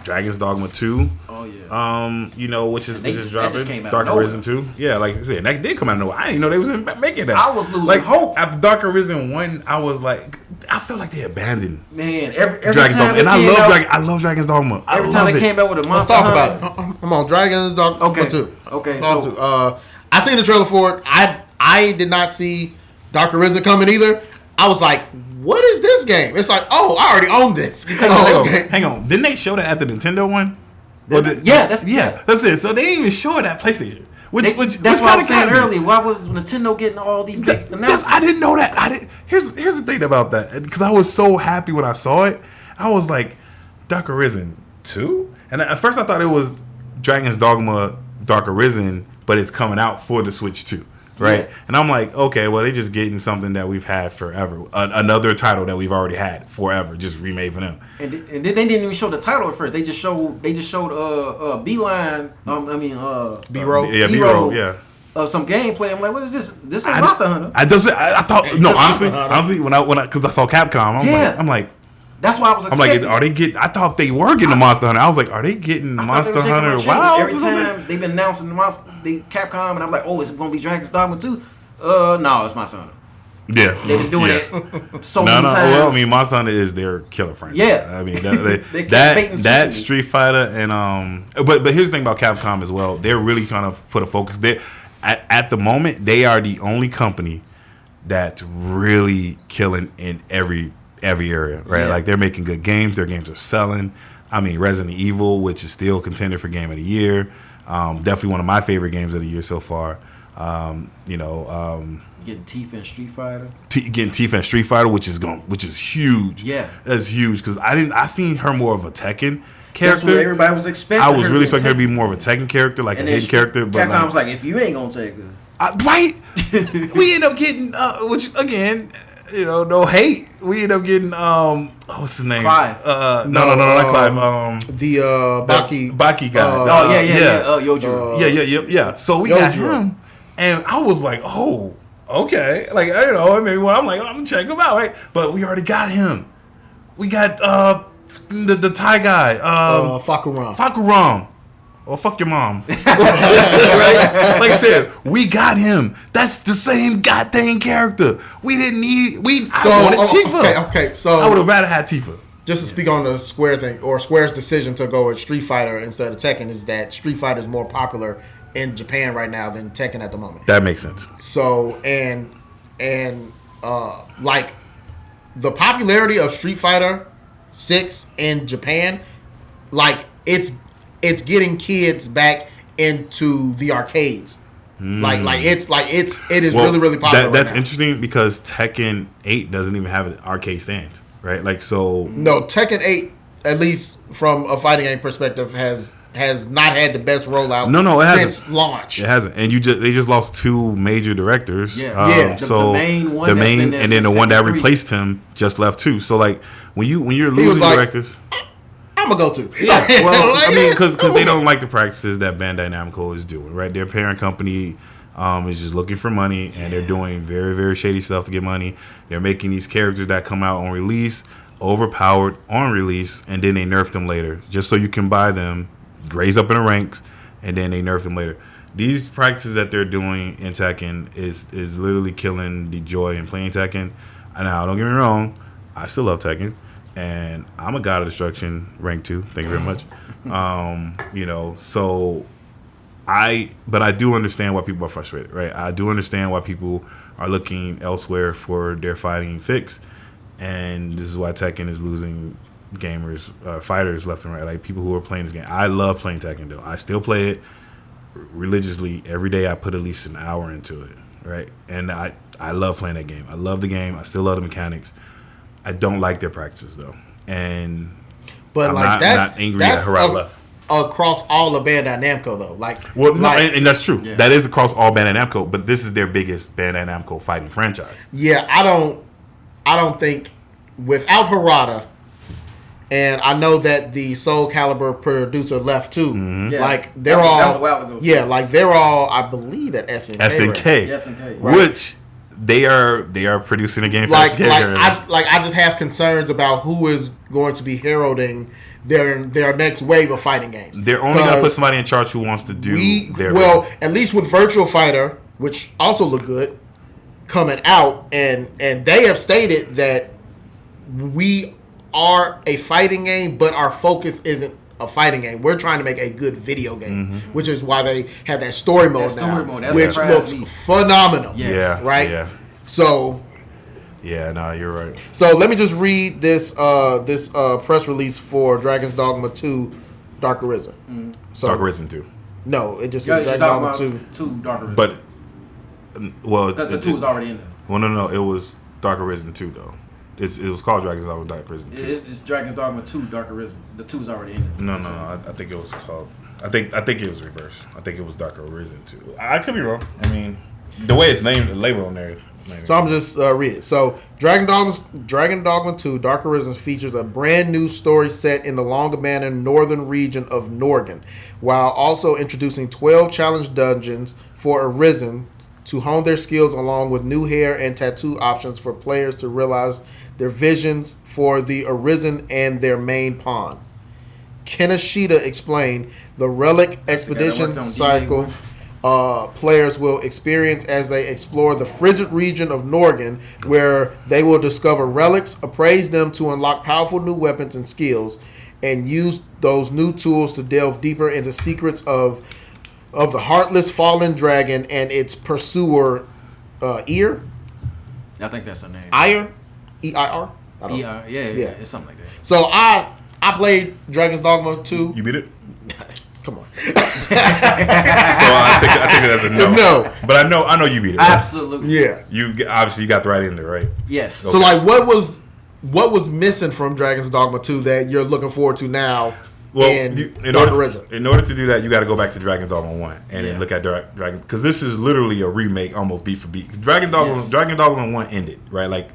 Dragon's Dogma 2. Oh yeah. Which is that just dropping. came out Dark of Arisen 2. Yeah, like I said, that did come out of nowhere. I didn't even know they was making that. I was losing hope. After Dark Arisen 1, I was like, I felt like they abandoned every Dragon's time Dogma. And I love Dragon's Dogma. Every time they came out with a Let's Monster talk Hunter. about it. Come on, Dragon's Dogma 2. Okay. I seen the trailer for it. I did not see Dark Arisen coming either. I was like, what is this game? It's like, oh, I already own this. Hang on. Didn't they show that at the Nintendo one? That's it. So they didn't even show it at PlayStation. Which that's what I was saying earlier. Why was Nintendo getting all these big announcements? I didn't know that. Here's the thing about that, because I was so happy when I saw it. I was like, Dark Arisen 2? And at first I thought it was Dragon's Dogma Dark Arisen, but it's coming out for the Switch 2. Right, yeah. And I'm like, okay, well, they're just getting something that we've had forever, another title that we've already had forever, just remade for them. And they didn't even show the title at first. They just showed B-Line. B-roll. Yeah, B-roll. Yeah. Some gameplay. I'm like, what is this? This ain't Monster Hunter. I thought no, honestly, when I because I saw Capcom, I'm like. That's why I was expecting. I'm like, I thought they were getting the Monster Hunter. I was like, are they getting Monster Hunter Wild? Every time they've been announcing the Capcom, and I'm like, oh, it's going to be Dragon's Dogma 2? No, it's Monster Hunter. Yeah. They've been doing it so many times. Well, I mean, Monster Hunter is their killer franchise. Yeah. I mean, that Street Fighter and but here's the thing about Capcom as well. They're really trying to put a focus there. At the moment, they are the only company that's really killing in every area, right? Like, they're making good games. Their games are selling. I mean, Resident Evil, which is still contender for Game of the Year, definitely one of my favorite games of the year so far. Getting Tifa in Street Fighter. Getting Tifa in Street Fighter, which is huge. Yeah, that's huge because I seen her more of a Tekken character. That's what everybody was expecting. I was really expecting her to be more of a Tekken character, like a hidden character. But Capcom was like, if you ain't gonna take her, right? We end up getting, which again. No hate. We end up getting what's his name? Clive. No, not Clive. The Baki guy. Yojo. Yeah. So we got him, and I was like, oh, okay. Like, maybe I'm like, I'm gonna check him out, right? But we already got him. We got the Thai guy. Fakuram. Or fuck your mom. Right? Like I said, we got him. That's the same goddamn character. We didn't need. I wanted Tifa. Okay. So I would have rather had Tifa. Just to speak on the Square thing, or Square's decision to go with Street Fighter instead of Tekken, is that Street Fighter is more popular in Japan right now than Tekken at the moment. That makes sense. So like the popularity of Street Fighter 6 in Japan, like it's getting kids back into the arcades. It is really, really popular. That's interesting because Tekken 8 doesn't even have an arcade stand, right? Like, so no, Tekken 8, at least from a fighting game perspective, has not had the best rollout. Since launch. It hasn't, and they just lost two major directors. Yeah. So the main one, and then the one that replaced him just left too. So like when you're losing directors. I'm gonna go to. Yeah, well, I mean, because they don't like the practices that Bandai Namco is doing, right? Their parent company is just looking for money, and they're doing very, very shady stuff to get money. They're making these characters that come out on release overpowered on release, and then they nerf them later, just so you can buy them, raise up in the ranks, and then they nerf them later. These practices that they're doing in Tekken is literally killing the joy in playing Tekken. And now, don't get me wrong, I still love Tekken. And I'm a God of Destruction, rank 2. Thank you very much. But I do understand why people are frustrated, right? I do understand why people are looking elsewhere for their fighting fix, and this is why Tekken is losing gamers, fighters left and right. Like, people who are playing this game. I love playing Tekken though. I still play it religiously every day. I put at least an hour into it, right? And I love playing that game. I love the game. I still love the mechanics. I don't like their practices though, and but I'm like not angry at her left. Across all of Bandai Namco though, and that's true. Yeah. That is across all Bandai Namco, but this is their biggest Bandai Namco fighting franchise. Yeah, I don't think without Harada, and I know that the Soul Calibur producer left too. Mm-hmm. Yeah. Like that was a while ago. Yeah, like they're all, I believe, at SNK. SNK, which They are producing a game. I just have concerns about who is going to be heralding their next wave of fighting games. They're only going to put somebody in charge who wants to do at least with Virtual Fighter, which also look good, coming out, and they have stated that we are a fighting game, but our focus isn't a fighting game. We're trying to make a good video game, which is why they have that story mode which looks phenomenal. Yeah. Right? Yeah. So... Yeah, no, you're right. So let me just read this press release for Dragon's Dogma 2 Dark Arisen. So, Dark Arisen 2. No, it just says Dragon's Dogma 2 Dark Arisen. But, well... Because the 2 was already in there. Well, no, it was Dark Arisen 2, though. It was called Dragon's Dogma Dark Arisen 2. It's Dragon's Dogma 2 Dark Arisen. The 2 is already in there. No. I think it was called... I think it was reversed. I think it was Dark Arisen 2. I could be wrong. I mean, the way it's named, the label on there... So I'm just reading. So Dragon Dogma 2 Dark Arisen features a brand new story set in the long-abandoned northern region of Norgan, while also introducing 12 challenge dungeons for Arisen to hone their skills, along with new hair and tattoo options for players to realize their visions for the Arisen and their main pawn. Kenoshita explained the Relic Expedition cycle players will experience as they explore the frigid region of Norgan, where they will discover relics, appraise them to unlock powerful new weapons and skills, and use those new tools to delve deeper into secrets of the heartless fallen dragon and its pursuer, Eir? I think that's her name. Eir? E-I-R? I don't know. Yeah, it's something like that. So I played Dragon's Dogma 2. You beat it? Come on. So I take it as a no. No. But I know you beat it. Right? Absolutely. Yeah. You obviously you got the right in there, right? Yes. Okay. So like what was missing from Dragon's Dogma 2 that you're looking forward to now? Well, in order to do that, you got to go back to Dragon's Dogma 1 and then look at Dragon, because this is literally a remake, almost beat for beat. Dragon Dogma 1 ended, right? Like,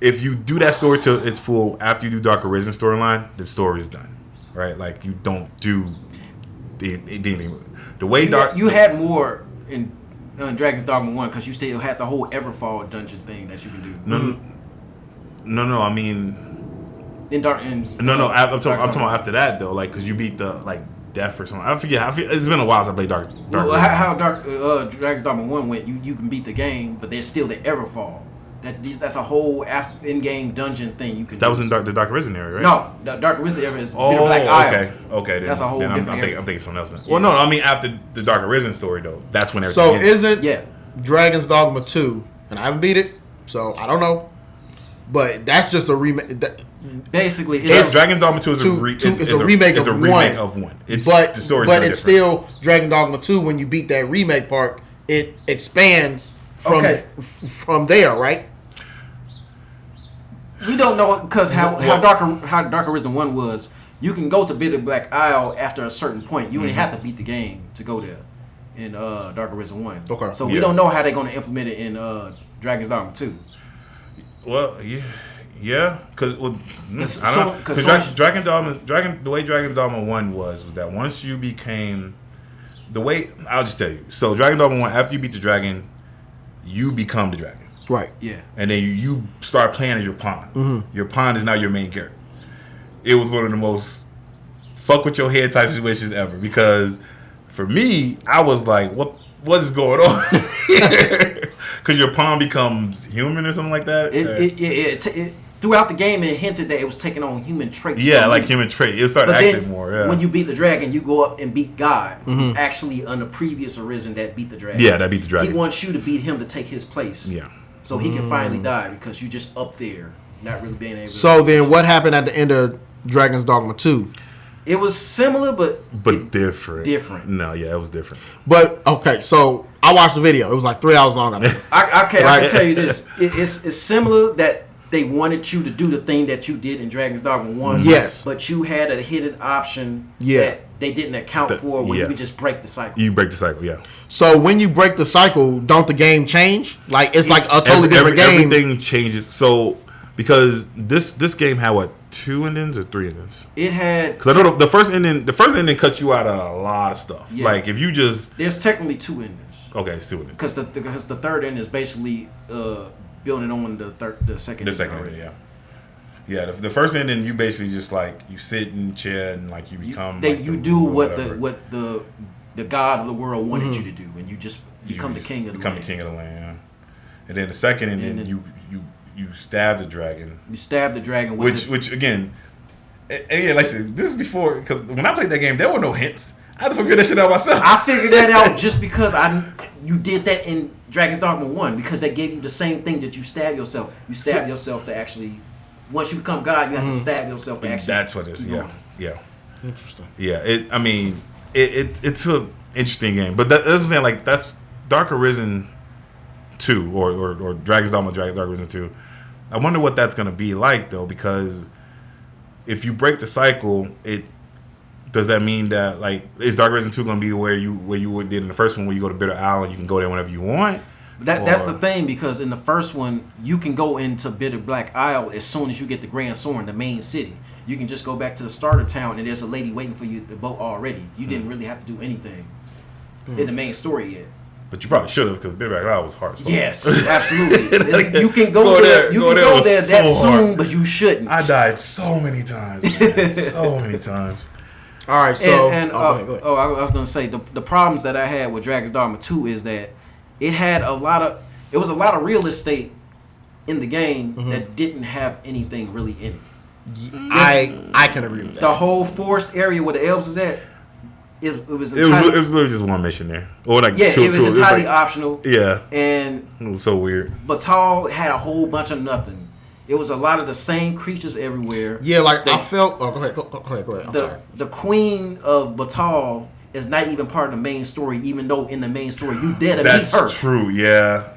if you do that story till it's full after you do Dark Arisen storyline, the story is done, right? Like, you don't do anything. The way you had more in Dragon's Dogma 1 because you still had the whole Everfall dungeon thing that you can do. No. I mean. I'm talking about after that though, like, because you beat the death or something. I forget. It's been a while since I played Dark. How Dragon's Dogma 1 went, you can beat the game, but there's still the Everfall. That's a whole in-game dungeon thing you can. That was in the Dark Arisen area, right? No, the Dark Arisen area is Bitter Black Isle. Okay. That's a whole different area. I'm thinking something else. Well, no, I mean after the Dark Arisen story though, that's when everything. So ended. isn't Dragon's Dogma 2, and I haven't beat it, so I don't know, but that's just a remake. Basically, Dragon's Dogma 2 is a remake of 1. The story, but it's still Dragon Dogma 2. When you beat that remake part, it expands from there, right? We don't know because how Dark Arisen 1 was. You can go to Bitter Black Isle after a certain point. You didn't have to beat the game to go there in Dark Arisen 1. Okay. So we don't know how they're going to implement it in Dragon's Dogma 2. Well, yeah, because the way Dragon's Dogma 1 was that once you became I'll just tell you. So Dragon Dogma 1, after you beat the dragon, you become the dragon. Right. Yeah. And then you start playing as your pawn. Mm-hmm. Your pawn is now your main character. It was one of the most fuck with your head type situations ever, because for me, I was like, what is going on here? Because your pawn becomes human or something like that. It throughout the game, it hinted that it was taking on human traits. Yeah, like human traits. It started acting more. Yeah. When you beat the dragon, you go up and beat God, who's actually on the previous Arisen that beat the dragon. Yeah, that beat the dragon. He wants you to beat him to take his place. Yeah. So he can finally die because you just up there, not really being able to. So then what happened at the end of Dragon's Dogma 2? It was similar, but different. Different. No, yeah, it was different. But okay, so I watched the video. It was like 3 hours long. I think. I can tell you this: it's similar that they wanted you to do the thing that you did in Dragon's Dogma 1. Yes, but you had a hidden option that they didn't account for, where you could just break the cycle. You break the cycle, yeah. So when you break the cycle, don't the game change? Like it's like a totally different game. Everything changes. So because this game had 2 endings or 3 endings? It had. Because I know the first ending cuts you out of a lot of stuff. Yeah. Like if you just there's technically 2 endings. Okay, it's 2 endings. Because the third ending is basically building on the second. The second ending, yeah. Yeah, the first ending you basically just like you sit in the chair and like you become. You do what the god of the world wanted you to do, and you just become the king of the land. Become the king of the land. Yeah. And then the second ending you stab the dragon. You stab the dragon, which again, and yeah, like I said, this is before because when I played that game, there were no hints. I had to figure that shit out myself. I figured that out just because you did that in Dragon's Dogma 1 because they gave you the same thing that you stab yourself. You stab yourself to actually. Once you become God, you have to stab yourself to actually. That's what it is. Yeah. Interesting. Yeah. It's an interesting game, but that's what I'm saying. Like that's Dark Arisen 2 or Dragon's Dogma Dark Arisen 2. I wonder what that's gonna be like though, because if you break the cycle, does that mean that like is Dark Arisen 2 gonna be where you did in the first one, where you go to Bitter Isle and you can go there whenever you want? That's the thing, because in the first one you can go into Bitter Black Isle as soon as you get the Grand Sword, the main city. You can just go back to the starter town and there's a lady waiting for you at the boat already. You didn't really have to do anything in the main story yet. But you probably should have, because Bitter Black Isle was hard as fuck. Yes, absolutely. You can go there. You can go there that soon, but you shouldn't. I died so many times, man. So many times. All right, so I was gonna say the problems that I had with Dragon's Dogma 2 is that it was a lot of real estate in the game that didn't have anything really in it. I can agree with that. The whole forest area where the elves is at, it was literally just one mission there, or like it was entirely optional. Yeah, and it was so weird. Batal had a whole bunch of nothing. It was a lot of the same creatures everywhere. Yeah, like I felt. Oh, go ahead. I'm sorry. The queen of Batal is not even part of the main story, even though in the main story you did meet her. That's true. Yeah.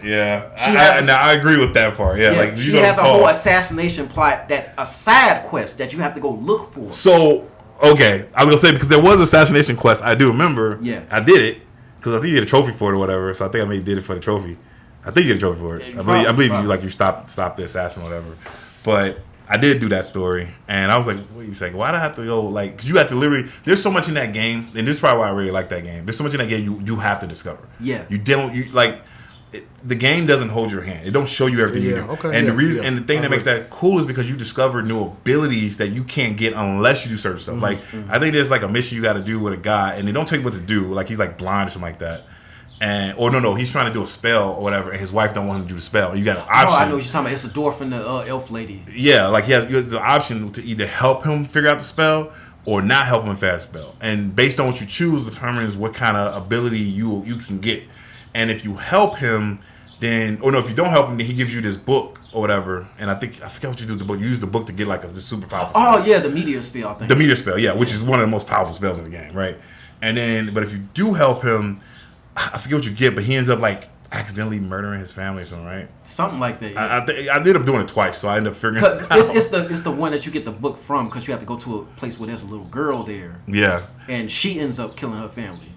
I agree with that part. Yeah, like she has a whole assassination plot that's a side quest that you have to go look for. So okay, I was gonna say, because there was assassination quest. I do remember. Yeah, I did it because I think you get a trophy for it or whatever. So I think I did it for the trophy. I think you get a trophy for it. I believe you stop the assassin or whatever. But I did do that story, and I was like, wait a second, why do I have to go, like, because you have to literally, there's so much in that game, and this is probably why I really like that game. There's so much in that game you have to discover. Yeah. The game doesn't hold your hand. It don't show you everything you do. Okay, and the thing that makes that cool is because you discover new abilities that you can't get unless you do certain stuff. I think there's like a mission you got to do with a guy, and they don't tell you what to do. Like he's like blind or something like that. He's trying to do a spell or whatever, and his wife don't want him to do the spell. You got an option. Oh, I know what you're talking about. It's a dwarf and the elf lady. Yeah, like he has the option to either help him figure out the spell or not help him fast spell. And based on what you choose determines what kind of ability you can get. And if you help him, if you don't help him, then he gives you this book or whatever. And I forget what you do with the book. You use the book to get like a super powerful spell. Yeah, the meteor spell, I think. The meteor spell, yeah, which is one of the most powerful spells in the game, right? But if you do help him, I forget what you get, but he ends up like accidentally murdering his family or something, right? Something like that. Yeah. I ended up doing it twice, so I ended up figuring it out. It's the one that you get the book from, because you have to go to a place where there's a little girl there. Yeah. And she ends up killing her family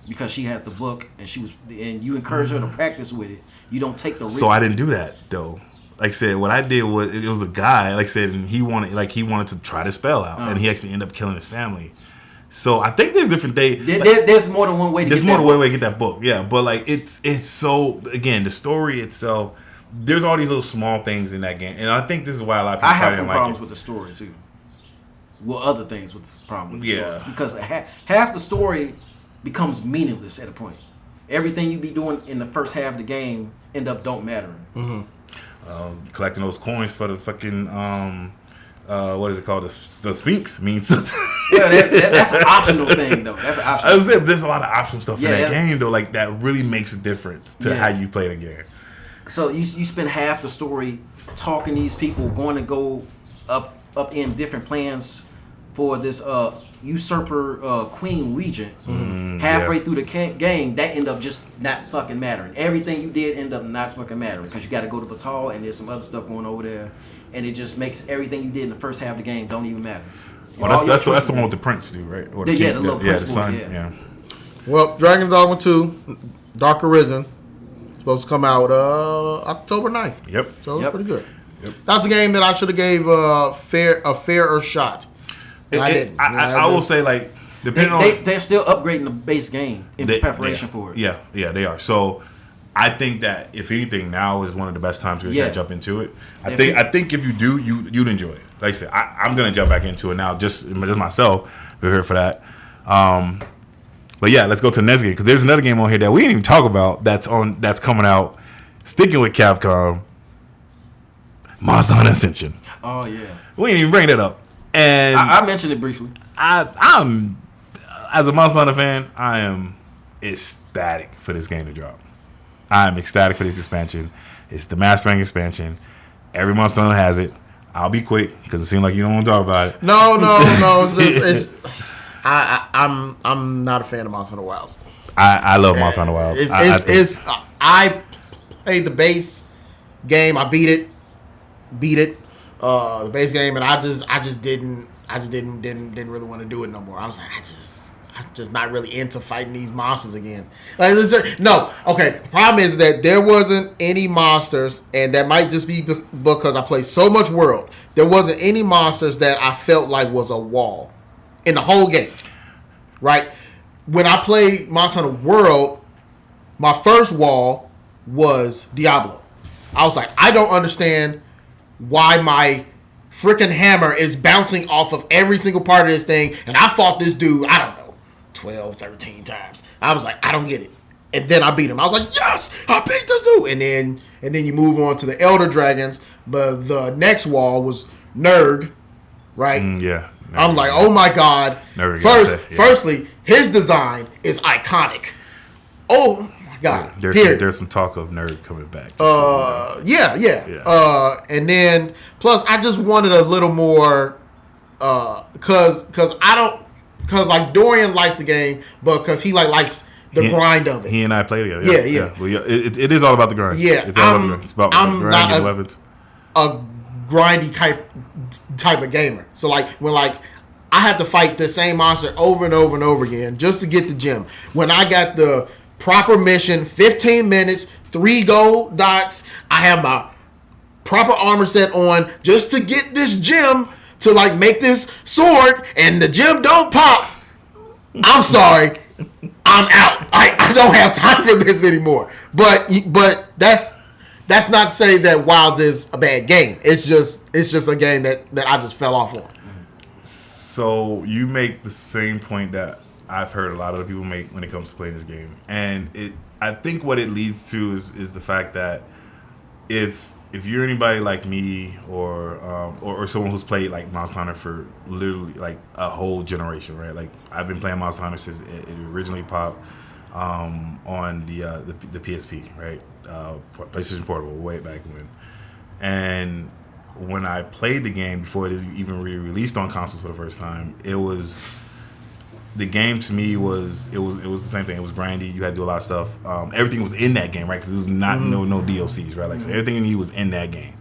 because she has the book, and you encourage her to practice with it. You don't take the risk. So I didn't do that though. Like I said, what I did was it was a guy, like I said, and he wanted to try the spell out, and he actually ended up killing his family. So I think there's different things. There's more than one way to get that book. There's more than one way to get that book, yeah. But like it's so, again, the story itself, there's all these little small things in that game. And I think this is why a lot of people have some problems with the story too. Well, other things with the problem with the story. Because half the story becomes meaningless at a point. Everything you be doing in the first half of the game don't matter. Collecting those coins for the fucking what is it called? The Sphinx means something. Yeah, that's an optional thing, though. That's an optional. I was saying, there's a lot of optional stuff in that game, though. Like that really makes a difference to how you play the game. So you spend half the story talking to these people, going to go up in different plans for this usurper queen regent. Halfway through the game, that end up just not fucking mattering. Everything you did end up not fucking mattering because you got to go to Batal and there's some other stuff going over there. And it just makes everything you did in the first half of the game don't even matter. Well, that's the one with the prince, dude, right? Or the little prince, the son. Yeah. Well, Dragon Dogma 2, Dark Arisen, supposed to come out October 9th. Yep. So it's pretty good. That's a game that I should have gave a fairer shot. I didn't. I will say, like, depending they're still upgrading the base game in preparation for it. Yeah, they are. So I think that if anything, now is one of the best times to jump into it. I think if you do, you'd enjoy it. Like I said, I'm gonna jump back into it now, just myself. We're here for that. But yeah, let's go to the next game because there's another game on here that we didn't even talk about that's coming out. Sticking with Capcom, Monster Hunter Ascension. Oh yeah, we didn't even bring that up. And I mentioned it briefly. I'm as a Monster Hunter fan, I am ecstatic for this game to drop. I'm ecstatic for this expansion. It's the Master Rank expansion. Every Monster Hunter has it. I'll be quick because it seems like you don't want to talk about it. No. I'm not a fan of Monster Hunter Wilds. I love Monster Hunter Wilds. I played the base game. I beat it. The base game, and I just didn't really want to do it no more. I was like, I'm just not really into fighting these monsters again. The problem is that there wasn't any monsters, and that might just be because I played so much World. There wasn't any monsters that I felt like was a wall in the whole game. Right? When I played Monster Hunter World, my first wall was Diablo. I was like, I don't understand why my freaking hammer is bouncing off of every single part of this thing, and I fought this dude, I don't know, 12, 13 times. I was like, I don't get it. And then I beat him. I was like, yes, I beat this dude. And then you move on to the Elder Dragons, but the next wall was Nurg, right? Yeah. I'm like, oh my God. Firstly, his design is iconic. Oh my God. There's some talk of Nerd coming back. Yeah. And then plus I just wanted a little more cause like Dorian likes the game, but because he likes the grind of it. He and I play together. Yeah. Well, it is all about the grind. Yeah. It's all about the grind. It's about the grind and weapons. A grindy type of gamer. So when I had to fight the same monster over and over and over again just to get the gem. When I got the proper mission, 15 minutes, 3 gold dots, I have my proper armor set on just to get this gem to make this sword, and the gem don't pop. I'm sorry. I'm out. I don't have time for this anymore. But that's not to say that Wilds is a bad game. It's just a game that I just fell off on. So you make the same point that I've heard a lot of people make when it comes to playing this game, and I think what it leads to is the fact that if you're anybody like me or someone who's played Monster Hunter for literally a whole generation, right? Like I've been playing Monster Hunter since it originally popped on the PSP, right? PlayStation Portable way back when, and when I played the game before it even re-released on consoles for the first time, the game to me was the same thing. It was grindy. You had to do a lot of stuff. Everything was in that game, right? Because it was not no DLCs, right? So everything you need was in that game.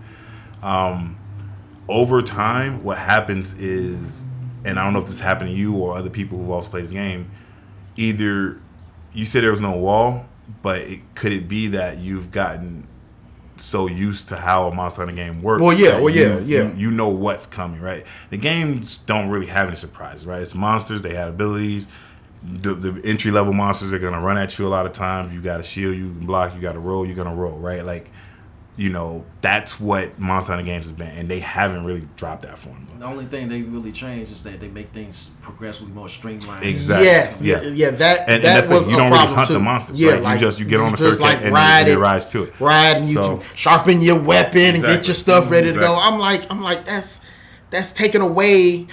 Over time, what happens is, and I don't know if this happened to you or other people who've also played this game, either you said there was no wall, but could it be that you've gotten so used to how a Monster Hunter game works? You know what's coming, right? The games don't really have any surprises, right? It's monsters, they have abilities. The entry level monsters are gonna run at you a lot of times. You got to shield, you can block, you got to roll, you're gonna roll, right? That's what Monster Hunter games have been, and they haven't really dropped that formula. The only thing they really changed is that they make things progressively more streamlined. Exactly. Yes. Yeah. That was you don't really hunt too. The monsters. Yeah, right? You get on a circuit and you rise to it. Ride and you can sharpen your weapon and get your stuff ready to go. I'm like that's taken away.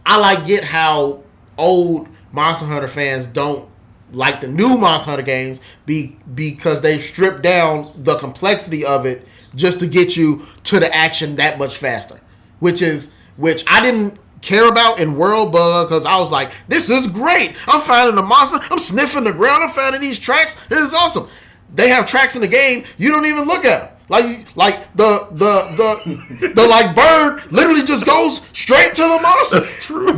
I get how old Monster Hunter fans don't like the new Monster Hunter games because they've stripped down the complexity of it just to get you to the action that much faster, which I didn't care about in World because I was like, this is great. I'm finding a monster. I'm sniffing the ground. I'm finding these tracks. This is awesome. They have tracks in the game. You don't even look at them. The bird literally just goes straight to the monster. That's true.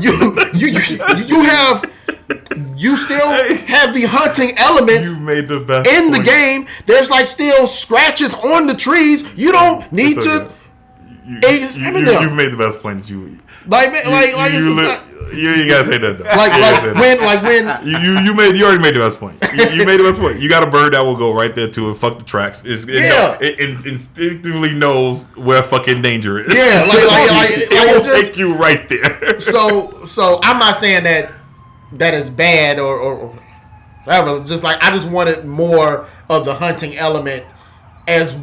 You still have the hunting elements you made the best in the game. There's still scratches on the trees. You don't need to you've made the best point that you you ain't gotta say that though. You already made the best point. You made the best point. You got a bird that will go right there to it. Fuck the tracks. It instinctively knows where fucking danger is. Yeah, it will take you right there. So I'm not saying that is bad or whatever. Just like I just wanted more of the hunting element as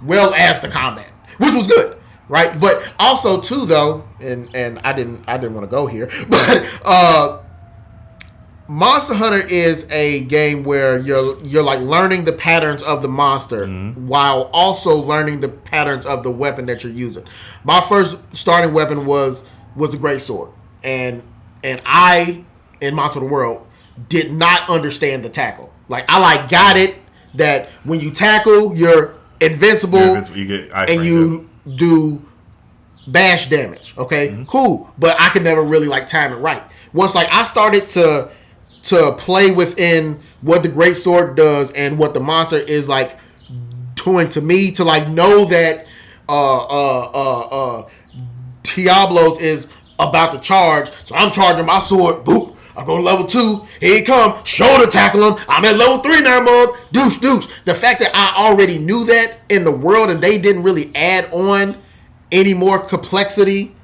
well as the combat, which was good. Right, but also too though, and I didn't want to go here, but Monster Hunter is a game where you're like learning the patterns of the monster while also learning the patterns of the weapon that you're using. My first starting weapon was a great sword, and I in Monster Hunter World did not understand the tackle. Like I got it that when you tackle, you're invincible, you get and you do bash damage. Okay, cool. But I could never really like time it right. Once like I started to play within what the great sword does and what the monster is like doing to me, to like know that Diablos is about to charge, so I'm charging my sword. Boop. I go to level 2. Here he come. Shoulder tackle him. I'm at level 3 now, mom. Deuce. The fact that I already knew that in the world and they didn't really add on any more complexity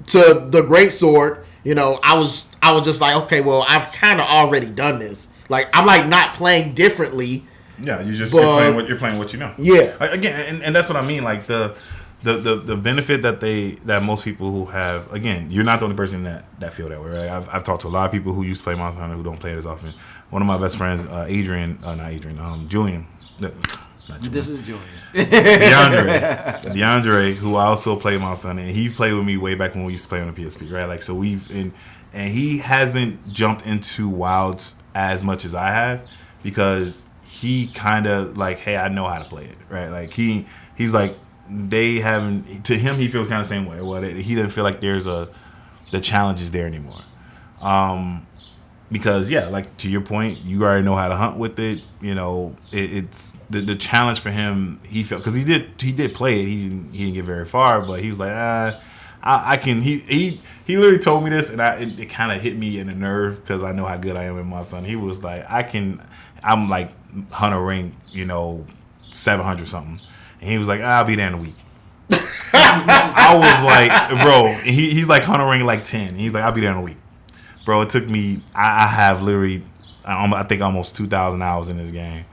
to the great sword, I was just like, okay, well, I've kind of already done this. Like I'm like not playing differently. Yeah, you're playing what you know. Yeah. Again, and that's what I mean. Like the benefit that most people who have, again, you're not the only person that feel that way, right? I've talked to a lot of people who used to play Monster Hunter who don't play it as often. One of my best friends, Julian. This is Julian. DeAndre, who I also play Monster Hunter, and he played with me way back when we used to play on the PSP, right? Like, so and he hasn't jumped into Wilds as much as I have because he kind of like, hey, I know how to play it, right? Like he's like, they haven't. To him, he feels kind of the same way. Well, he doesn't feel like the challenge is there anymore. Because like to your point, you already know how to hunt with it. It's the challenge for him. He felt because he did play it. He didn't get very far, but he was like, I can. He literally told me this, and it kind of hit me in the nerve because I know how good I am in Monster Hunter. He was like, I'm like Hunter rank, 700 something. And he was like, I'll be there in a week. I was like, bro, he's like Hunter rank like 10. He's like, I'll be there in a week. Bro, it took me, I have literally, I think almost 2,000 hours in this game.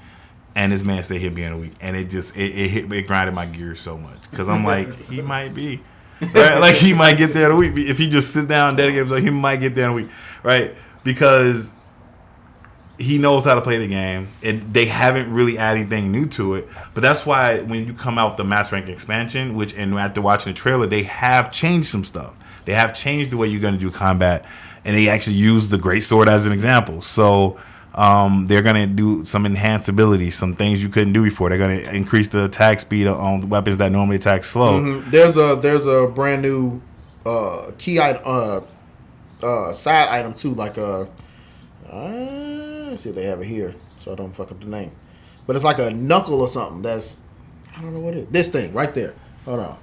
And this man stayed here being a week. And it grinded my gears so much. Because I'm like, he might be. Right? Like, he might get there in a week. If he just sits down and dedicate himself, he might get there in a week. Right? Because he knows how to play the game, and they haven't really added anything new to it. But that's why when you come out with the Mass Rank expansion, and after watching the trailer, they have changed some stuff. They have changed the way you're going to do combat, and they actually use the great sword as an example. So they're going to do some enhanced abilities, some things you couldn't do before. They're going to increase the attack speed on weapons that normally attack slow. Mm-hmm. There's a brand new key item, side item too, like a. Let's see if they have it here, so I don't fuck up the name. But it's like a knuckle or something. That's I don't know what it is. This thing right there. Hold on,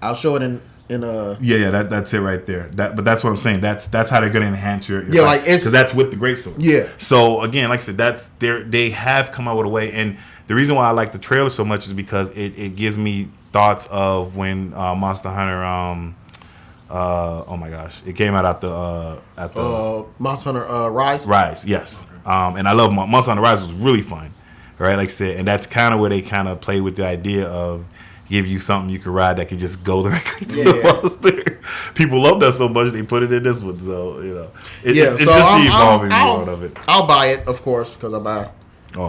I'll show it in a. Yeah, that's it right there. But that's what I'm saying. That's how they're gonna enhance your like it's because that's with the great sword. Yeah. So again, like I said, they have come out with a way, and the reason why I like the trailer so much is because it gives me thoughts of when Monster Hunter. Oh my gosh! It came out at the Monster Hunter Rise. Rise, yes. And I love Monster Hunter Rise was really fun, right? Like I said, and that's kind of where they kind of play with the idea of give you something you can ride that can just go directly to the monster. People love that so much they put it in this one. So it's just the evolving world of it. I'll buy it, of course, because I buy. Oh.